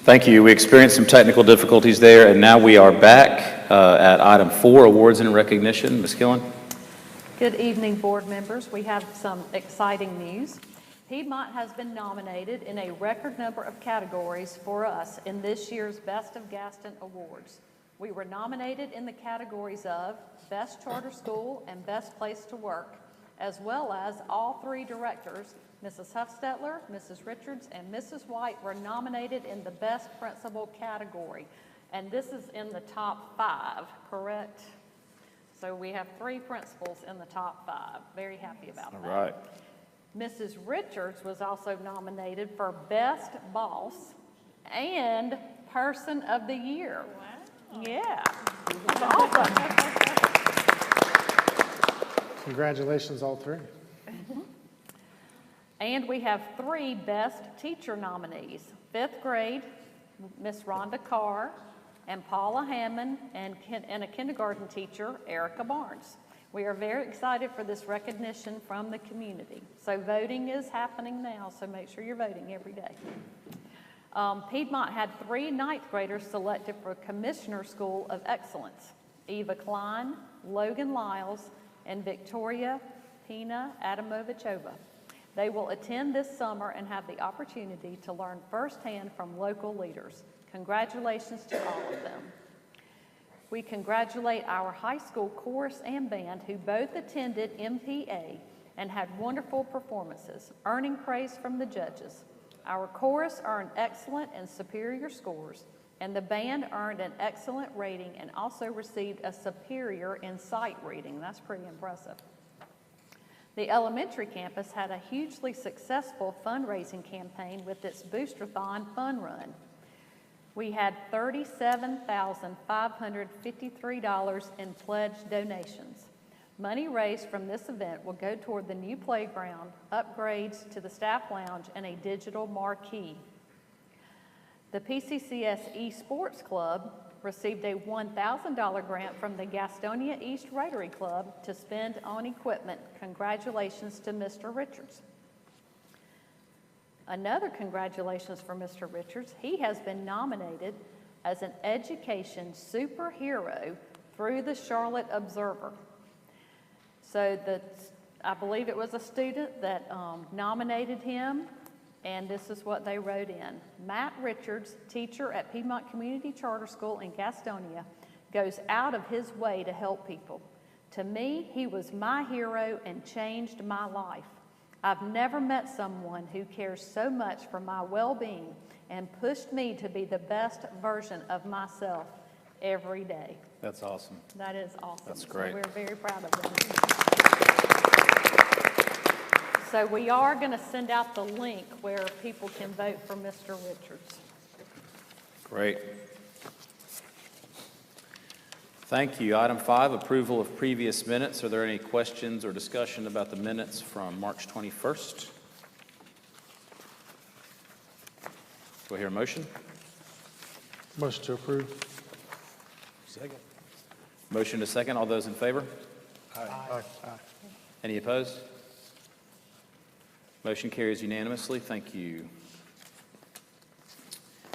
Thank you. We experienced some technical difficulties there, and now we are back at item 4, awards and recognition. Ms. Killen. Good evening, board members. We have some exciting news. Piedmont has been nominated in a record number of categories for us in this year's Best of Gaston Awards. We were nominated in the categories of Best Charter School and Best Place to Work, as well as all 3 directors, Mrs. Huffstetler, Mrs. Richards, and Mrs. White, were nominated in the Best Principal category. And this is in the top 5, correct? So we have 3 principals in the top 5. Very happy about that. All right. Mrs. Richards was also nominated for Best Boss and Person of the Year. Wow. Yeah, that's awesome. Congratulations, all 3. And we have 3 Best Teacher nominees. 5th grade, Miss Rhonda Carr and Paula Hammond, and a kindergarten teacher, Erica Barnes. We are very excited for this recognition from the community. So voting is happening now, so make sure you're voting every day. Piedmont had 3 ninth graders selected for Commissioner School of Excellence: Eva Klein, Logan Lyles, and Victoria Pina Adamovichova. They will attend this summer and have the opportunity to learn firsthand from local leaders. Congratulations to all of them. We congratulate our high school chorus and band who both attended MPA and had wonderful performances, earning praise from the judges. Our chorus earned excellent and superior scores, and the band earned an excellent rating and also received a superior in sight reading. That's pretty impressive. The elementary campus had a hugely successful fundraising campaign with its Boosterthon Fun Run. We had $37,553 in pledged donations. Money raised from this event will go toward the new playground, upgrades to the staff lounge, and a digital marquee. The PCCS Esports Club received a $1,000 grant from the Gastonia East Rotary Club to spend on equipment. Congratulations to Mr. Richards. Another congratulations for Mr. Richards. He has been nominated as an education superhero through the Charlotte Observer. So I believe it was a student that nominated him, and this is what they wrote in. Matt Richards, teacher at Piedmont Community Charter School in Gastonia, goes out of his way to help people. To me, he was my hero and changed my life. I've never met someone who cares so much for my well-being and pushed me to be the best version of myself every day. That's awesome. That is awesome. That's great. So we're very proud of them. So we are going to send out the link where people can vote for Mr. Richards. Great. Thank you. Item 5, approval of previous minutes. Are there any questions or discussion about the minutes from March 21st? Do I hear a motion? Motion to approve. Second. Motion to second. All those in favor? Aye. Any opposed? Motion carries unanimously. Thank you.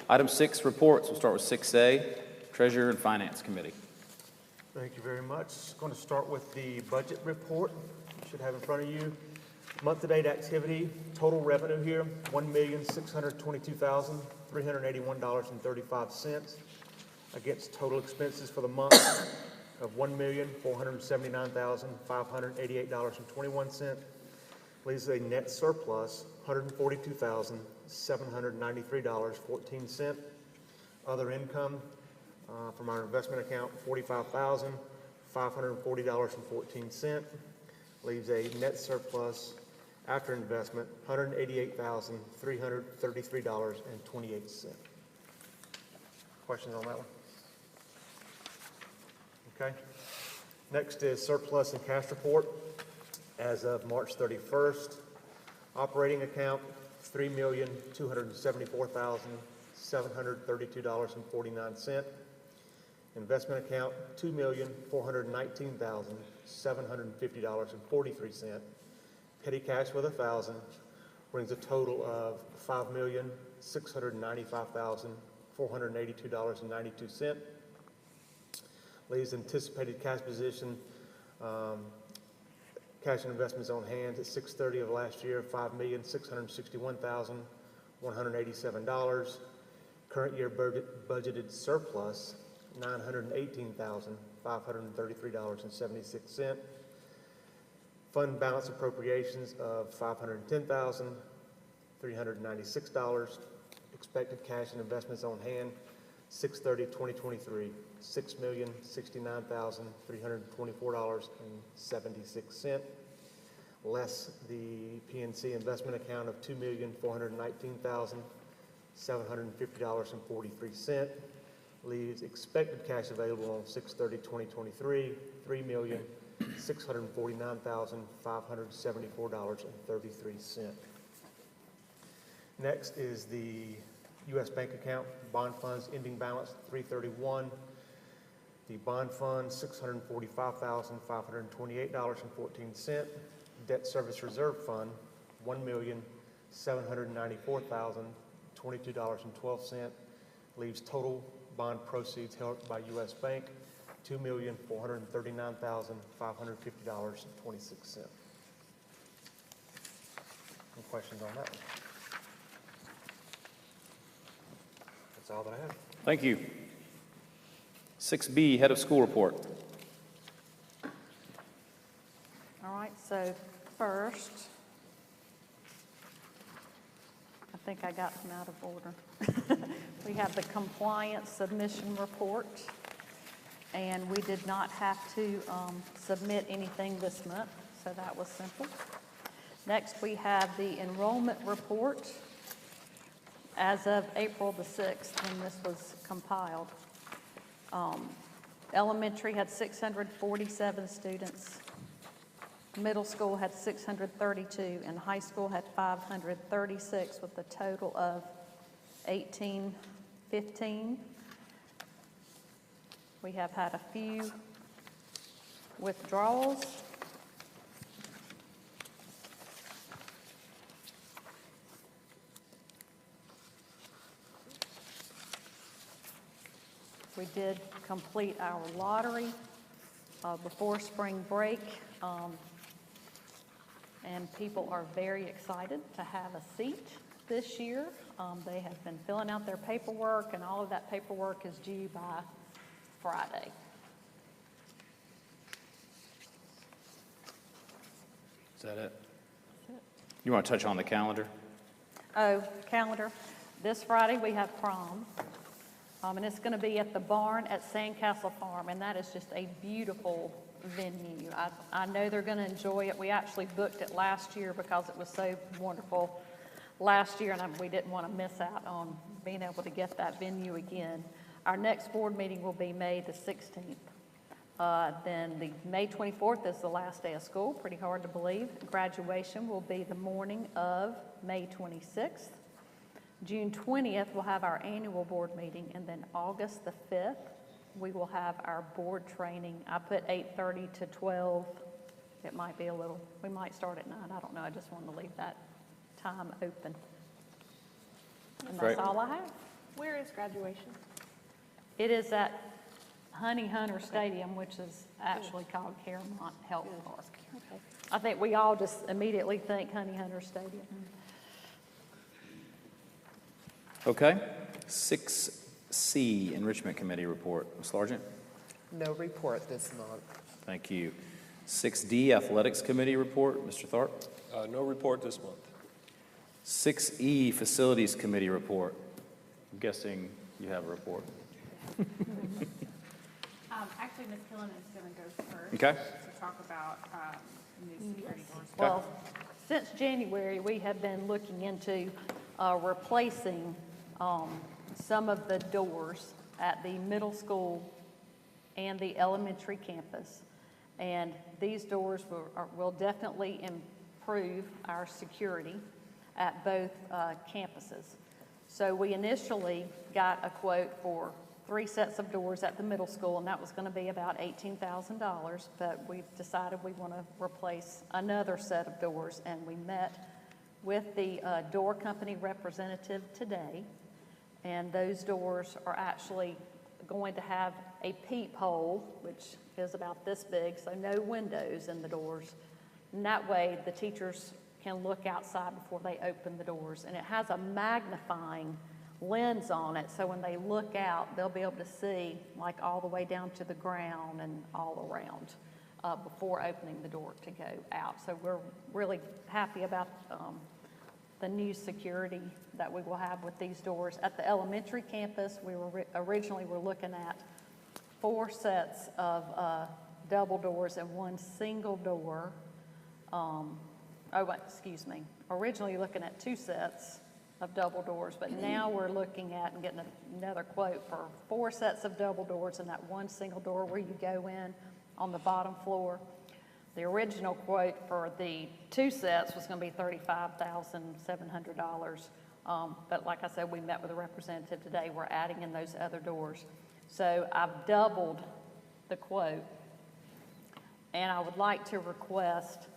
Item 6, reports. We'll start with 6A, Treasurer and Finance Committee. Thank you very much. Going to start with the budget report. You should have in front of you. Month-to-date activity, total revenue here, $1,622,381.35 against total expenses for the month of $1,479,588.21. Leaves a net surplus, $142,793.14. Other income from our investment account, $45,540.14. Leaves a net surplus after investment, $188,333.28. Questions on that one? Okay. Next is surplus and cash report. As of March 31st, operating account, $3,274,732.49. Investment account, $2,419,750.43. Petty cash with $1,000 brings a total of $5,695,400. $482.92. Leaves anticipated cash position, cash and investments on hand at 6/30 of last year, $5,661,187. Current year budgeted surplus, $918,533.76. Fund balance appropriations of $510,396. Expected cash and investments on hand, 6/30/2023, $6,069,324.76, less the PNC investment account of $2,419,750.43, leaves expected cash available on 6/30/2023, $3,649,574.33. Next is the U.S. bank account, bond funds ending balance 3/31. The bond fund, $645,528.14. Debt service reserve fund, $1,794,022.12. Leaves total bond proceeds held by U.S. Bank, $2,439,550.26. Any questions on that one? That's all that I have. Thank you. 6B, Head of School Report. All right, so first, I think I got them out of order. We have the compliance submission report, and we did not have to submit anything this month, so that was simple. Next, we have the enrollment report as of April the 6th, when this was compiled. Elementary had 647 students. Middle school had 632, and high school had 536, with a total of 1815. We have had a few withdrawals. We did complete our lottery before spring break, and people are very excited to have a seat this year. They have been filling out their paperwork, and all of that paperwork is due by Friday. Is that it? You want to touch on the calendar? Oh, calendar. This Friday, we have prom. And it's going to be at the barn at Sandcastle Farm, and that is just a beautiful venue. I know they're going to enjoy it. We actually booked it last year because it was so wonderful last year, and we didn't want to miss out on being able to get that venue again. Our next board meeting will be May the 16th. Then the May 24th is the last day of school, pretty hard to believe. Graduation will be the morning of May 26th. June 20th, we'll have our annual board meeting, and then August the 5th, we will have our board training. I put 8:30 to 12. It might be a little, we might start at 9. I don't know. I just wanted to leave that time open. And Great. that's all I have. Where is graduation? It is at Honey Hunter Stadium, which is actually called Caramont Health Park. Okay. I think we all just immediately think Honey Hunter Stadium. Okay. 6C, Enrichment Committee Report. Ms. Sargent? No report this month. Thank you. 6D, Athletics Committee Report. Mr. Tharp? No report this month. 6E, Facilities Committee Report. I'm guessing you have a report. Actually, Ms. Killen is going to go first. Okay. To talk about new security doors. Well, since January, we have been looking into replacing some of the doors at the middle school and the elementary campus. And these doors will definitely improve our security at both campuses. So we initially got a quote for 3 sets of doors at the middle school, and that was going to be about $18,000, but we've decided we want to replace another set of doors, and we met with the door company representative today, And those doors are actually going to have a peephole, which is about this big, so no windows in the doors. And that way, the teachers can look outside before they open the doors. And it has a magnifying lens on it, so when they look out, they'll be able to see like all the way down to the ground and all around before opening the door to go out. So we're really happy about the new security that we will have with these doors. At the elementary campus, we were originally looking at 4 sets of double doors and 1 single door. Originally looking at 2 sets of double doors, but now we're looking at and getting another quote for 4 sets of double doors and that 1 single door where you go in on the bottom floor. The original quote for the 2 sets was going to be $35,700. But like I said, we met with a representative today. We're adding in those other doors. So I've doubled the quote. And I would like to request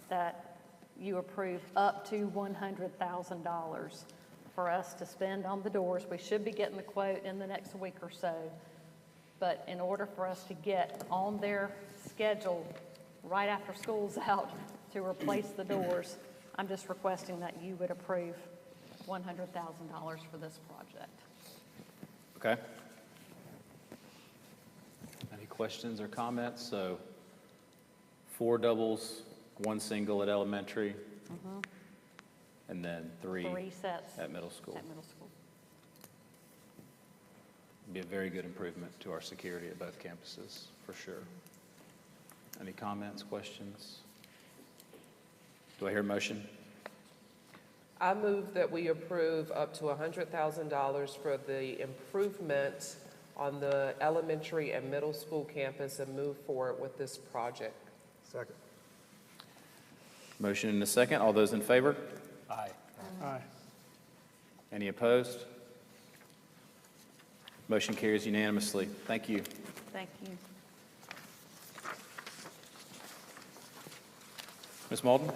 that you approve up to $100,000 for us to spend on the doors. We should be getting the quote in the next week or so. But in order for us to get on their schedule right after school's out to replace the doors, I'm just requesting that you would approve $100,000 for this project. Okay. Any questions or comments? So 4 doubles, 1 single at elementary, and then 3 sets at middle school. at middle school. Be a very good improvement to our security at both campuses, for sure. Any comments, questions? Do I hear a motion? I move that we approve up to $100,000 for the improvement on the elementary and middle school campus and move forward with this project. Second. Motion and a second. All those in favor? Aye. Aye. Any opposed? Motion carries unanimously. Thank you. Thank you. Ms. Malden?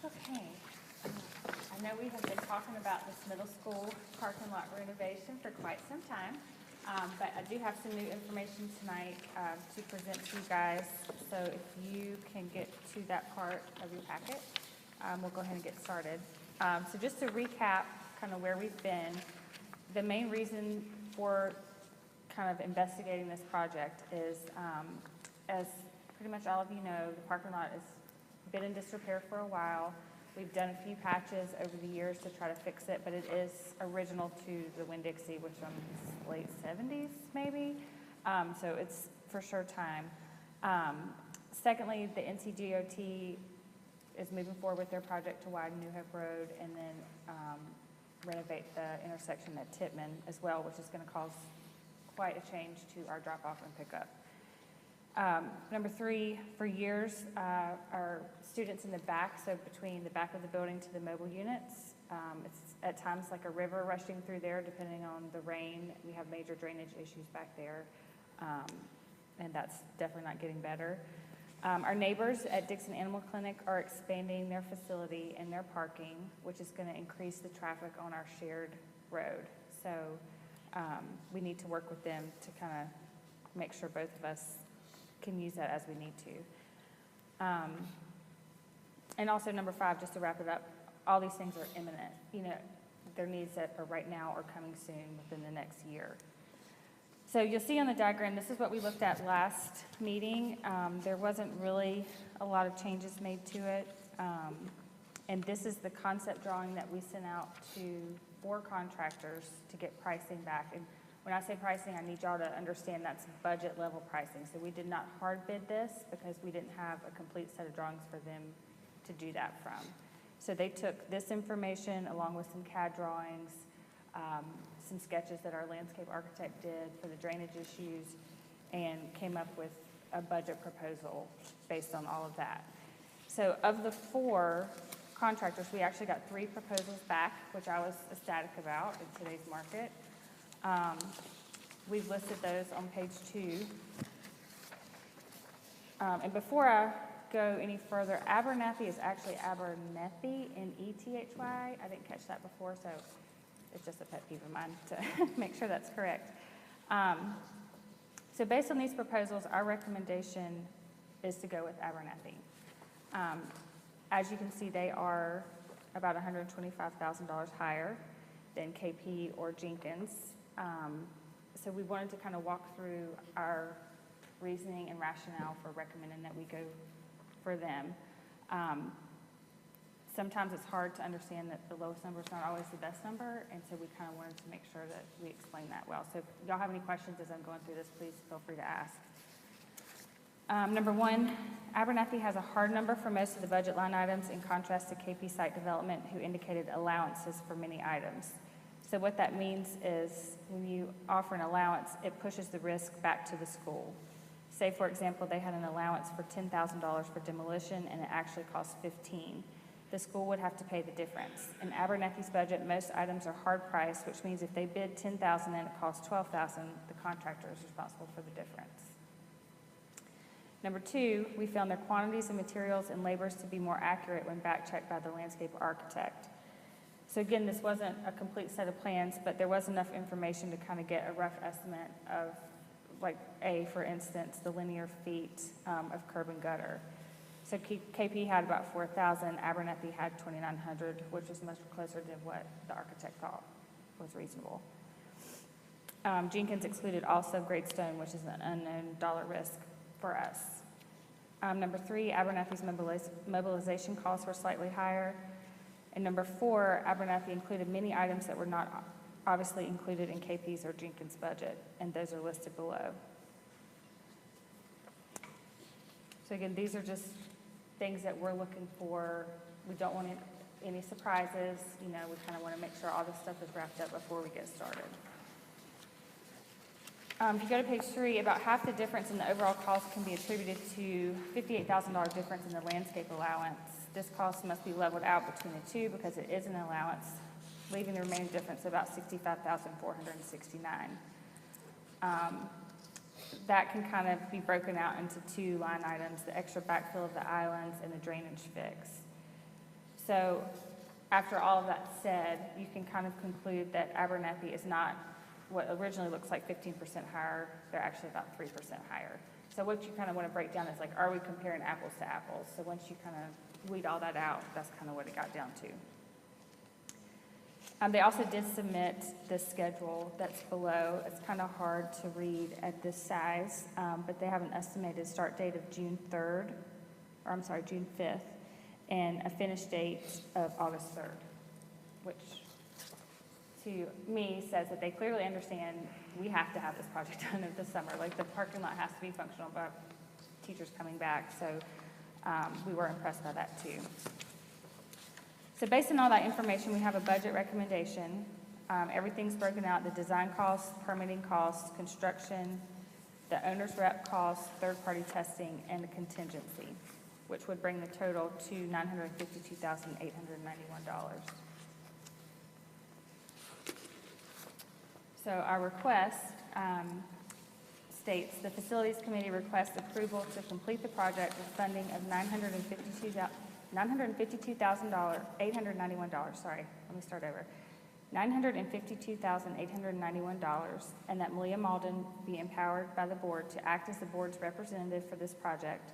Okay. I know we have been talking about this middle school parking lot renovation for quite some time, but I do have some new information tonight to present to you guys. So if you can get to that part of your packet, we'll go ahead and get started. So just to recap kind of where we've been, the main reason for kind of investigating this project is, as pretty much all of you know, the parking lot has been in disrepair for a while. We've done a few patches over the years to try to fix it, but it is original to the Winn-Dixie, which from the late 70s maybe. So it's for sure time. Secondly, the NCDOT is moving forward with their project to widen New Hope Road and then renovate the intersection at Tittman as well, which is going to cause quite a change to our drop-off and pickup. Number 3, for years, our students in the back, so between the back of the building to the mobile units, it's at times like a river rushing through there depending on the rain. We have major drainage issues back there, and that's definitely not getting better. Our neighbors at Dixon Animal Clinic are expanding their facility and their parking, which is going to increase the traffic on our shared road. So we need to work with them to kind of make sure both of us can use that as we need to. And also number 5, just to wrap it up, all these things are imminent. You know, their needs that are right now are coming soon within the next year. So you'll see on the diagram, this is what we looked at last meeting. There wasn't really a lot of changes made to it. And this is the concept drawing that we sent out to 4 contractors to get pricing back. And when I say pricing, I need y'all to understand that's budget level pricing. So we did not hard bid this because we didn't have a complete set of drawings for them to do that from. So they took this information along with some CAD drawings, some sketches that our landscape architect did for the drainage issues, and came up with a budget proposal based on all of that. So of the 4 contractors, we actually got 3 proposals back, which I was ecstatic about in today's market. We've listed those on page 2. And before I go any further, Abernathy is actually Abernethy, Nethy. I didn't catch that before, so It's just a pet peeve of mine to make sure that's correct. So based on these proposals, our recommendation is to go with Abernathy. As you can see, they are about $125,000 higher than KP or Jenkins. So we wanted to kind of walk through our reasoning and rationale for recommending that we go for them. Sometimes it's hard to understand that the lowest number is not always the best number, and so we kind of wanted to make sure that we explain that well. So if y'all have any questions as I'm going through this, please feel free to ask. Number one, Abernathy has a hard number for most of the budget line items in contrast to KP Site Development, who indicated allowances for many items. So what that means is when you offer an allowance, it pushes the risk back to the school. Say, for example, they had an allowance for $10,000 for demolition and it actually cost $15,000. The school would have to pay the difference. In Abernathy's budget, most items are hard priced, which means if they bid $10,000 and it costs $12,000, the contractor is responsible for the difference. Number two, we found their quantities of materials and labors to be more accurate when back-checked by the landscape architect. So again, this wasn't a complete set of plans, but there was enough information to kind of get a rough estimate of, like for instance, the linear feet of curb and gutter. So KP had about 4,000, Abernathy had 2,900, which is much closer to what the architect thought was reasonable. Jenkins excluded all subgrade stone, which is an unknown dollar risk for us. Number three, Abernathy's mobilization costs were slightly higher. And number four, Abernathy included many items that were not obviously included in KP's or Jenkins' budget, and those are listed below. So again, these are just things that we're looking for. We don't want any surprises. You know, we kind of want to make sure all this stuff is wrapped up before we get started. If you go to page 3, about half the difference in the overall cost can be attributed to $58,000 difference in the landscape allowance. This cost must be leveled out between the two because it is an allowance, leaving the remaining difference about $65,469. That can kind of be broken out into two line items, the extra backfill of the islands and the drainage fix. So after all of that said, you can kind of conclude that Abernathy is not what originally looks like 15% higher. They're actually about 3% higher. So what you kind of want to break down is like, are we comparing apples to apples? So once you kind of weed all that out, that's kind of what it got down to. They also did submit the schedule that's below. It's kind of hard to read at this size, but they have an estimated start date of June 5th, and a finish date of August 3rd, which to me says that they clearly understand we have to have this project done this summer. Like the parking lot has to be functional by teachers coming back, so we were impressed by that too. So based on all that information, we have a budget recommendation. Everything's broken out, the design costs, permitting costs, construction, the owner's rep costs, third-party testing, and the contingency, which would bring the total to $952,891. So our request states the Facilities Committee requests approval to complete the project with funding of $952,891, sorry, let me start over. $952,891, and that Malia Malden be empowered by the board to act as the board's representative for this project,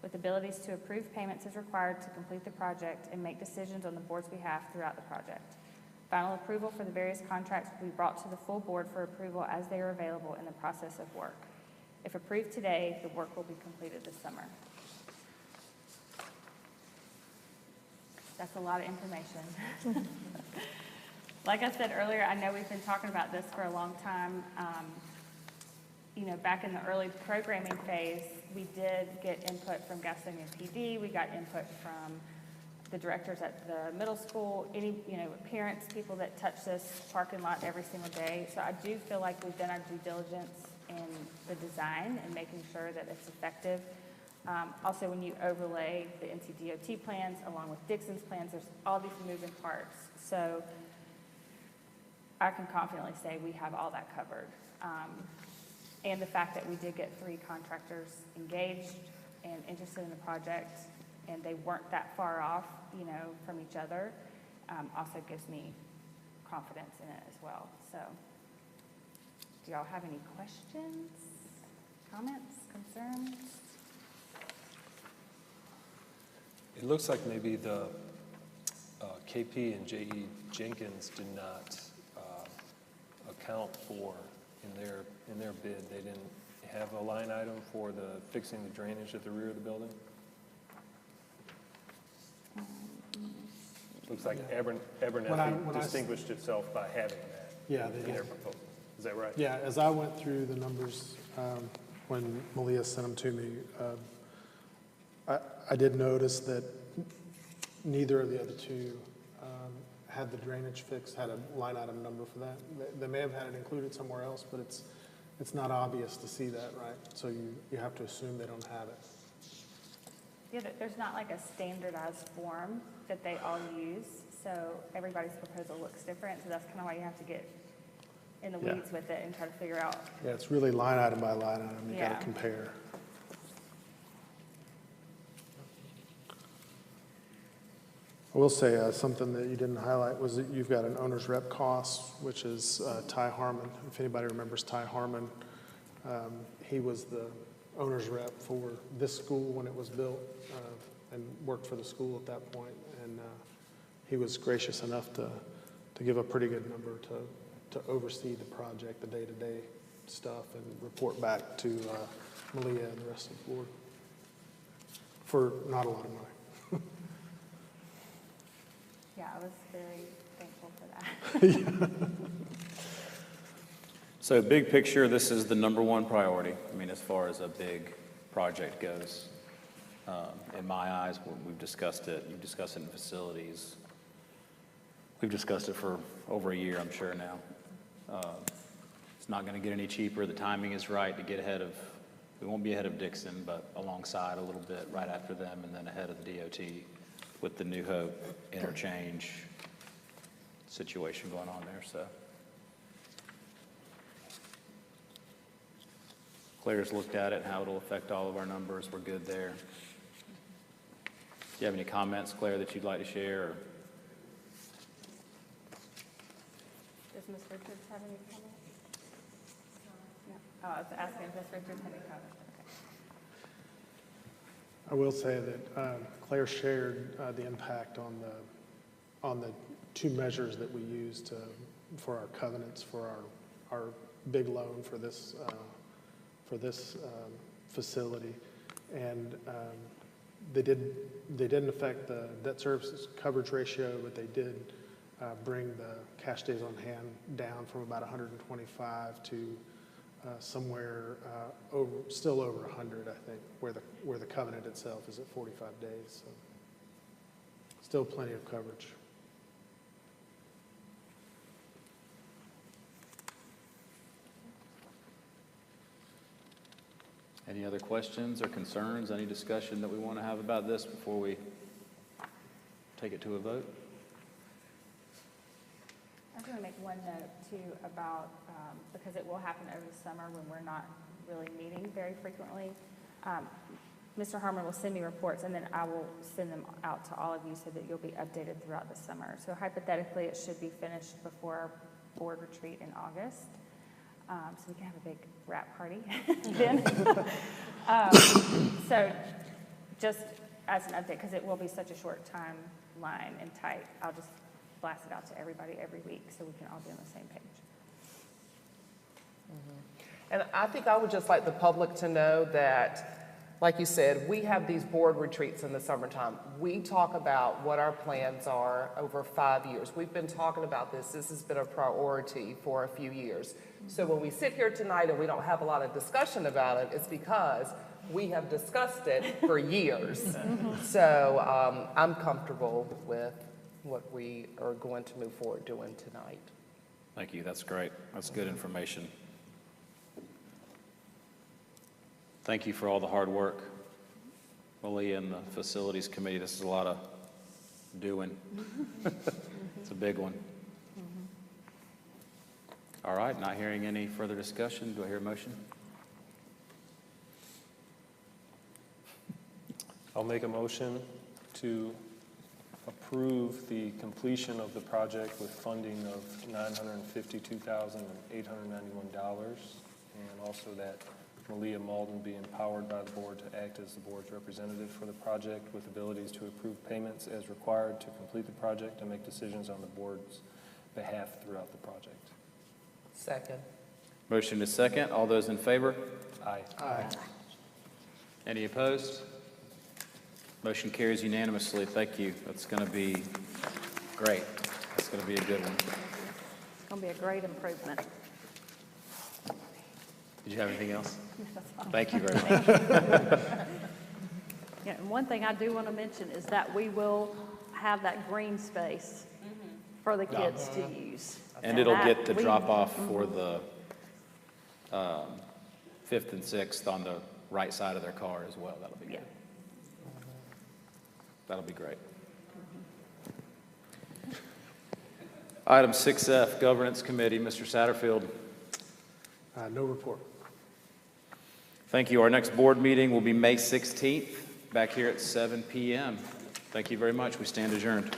with abilities to approve payments as required to complete the project and make decisions on the board's behalf throughout the project. Final approval for the various contracts will be brought to the full board for approval as they are available in the process of work. If approved today, the work will be completed this summer. That's a lot of information. Like I said earlier, I know we've been talking about this for a long time. You know, back in the early programming phase, we did get input from Gastonia PD. We got input from the directors at the middle school, any, parents, people that touch this parking lot every single day. So I do feel like we've done our due diligence in the design and making sure that it's effective. Also, when you overlay the NCDOT plans along with Dixon's plans, there's all these moving parts. So I can confidently say we have all that covered. And the fact that we did get 3 contractors engaged and interested in the project, and they weren't that far off, from each other, also gives me confidence in it as well. So, do y'all have any questions, comments, concerns? It looks like maybe the KP and JE Jenkins did not account for in their bid. They didn't have a line item for the fixing the drainage at the rear of the building. Looks like When I Abernathy s- distinguished itself by having that Yeah, they in did. their proposal. Is that right? Yeah, as I went through the numbers, when Malia sent them to me, I did notice that neither of the other two had the drainage fix, had a line item number for that. They may have had it included somewhere else, but it's not obvious to see that, right? So you have to assume they don't have it. Yeah, there's not like a standardized form that they all use, so everybody's proposal looks different, so that's kind of why you have to get in the Yeah. weeds with it and try to figure out. Yeah, it's really line item by line item. You Yeah. gotta compare. I will say something that you didn't highlight was that you've got an owner's rep cost, which is Ty Harmon. If anybody remembers Ty Harmon, he was the owner's rep for this school when it was built and worked for the school at that point. And he was gracious enough to give a pretty good number to oversee the project, the day-to-day stuff, and report back to Malia and the rest of the board for not a lot of money. Yeah, I was very thankful for that. So big picture, this is the number one priority. I mean, as far as a big project goes. In my eyes, we've discussed it. You've discussed it in facilities. We've discussed it for over a year, I'm sure now. It's not going to get any cheaper. The timing is right to get ahead of, we won't be ahead of Dixon, but alongside a little bit right after them, and then ahead of the DOT with the New Hope interchange situation going on there, so. Claire's looked at it, how it'll affect all of our numbers. We're good there. Do you have any comments, Claire, that you'd like to share? Or? Does Ms. Richards have any comments? No. Oh, I was asking if Ms. Richards had any comments. Okay. I will say that Claire shared the impact on the two measures that we use for our covenants for our big loan for this facility, and they didn't affect the debt service coverage ratio, but they did bring the cash days on hand down from about 125 to somewhere still over 100, I think, where the covenant itself is at 45 days. So still plenty of coverage. Any other questions or concerns, any discussion that we want to have about this before we take it to a vote? I was going to make one note too about, because it will happen over the summer when we're not really meeting very frequently. Mr. Harmon will send me reports, and then I will send them out to all of you so that you'll be updated throughout the summer. So hypothetically, it should be finished before our board retreat in August. So we can have a big wrap party then. So just as an update, because it will be such a short timeline and tight, I'll just blast it out to everybody every week so we can all be on the same page. And I think I would just like the public to know that, like you said, we have these board retreats in the summertime. We talk about what our plans are over 5 years. We've been talking about this. This has been a priority for a few years. So when we sit here tonight and we don't have a lot of discussion about it, it's because we have discussed it for years. So I'm comfortable with what we are going to move forward doing tonight. Thank you. That's great. That's good information. Thank you for all the hard work, Malia and the facilities committee. This is a lot of doing. It's a big one. All right, not hearing any further discussion. Do I hear a motion? I'll make a motion to approve the completion of the project with funding of $952,891, and also that Malia Malden be empowered by the board to act as the board's representative for the project with abilities to approve payments as required to complete the project and make decisions on the board's behalf throughout the project. Second. Motion is second. All those in favor? Aye. Any opposed? Motion carries unanimously. Thank you. That's going to be great. That's going to be a good one. It's going to be a great improvement. Did you have anything else? Thank you very much. Yeah, and one thing I do want to mention is that we will have that green space for the kids to use. And it'll that get the we- drop-off for the 5th and 6th on the right side of their car as well. That'll be Yeah. good. That'll be great. Item 6F, Governance Committee. Mr. Satterfield. No report. Thank you. Our next board meeting will be May 16th, back here at 7 p.m. Thank you very much. We stand adjourned.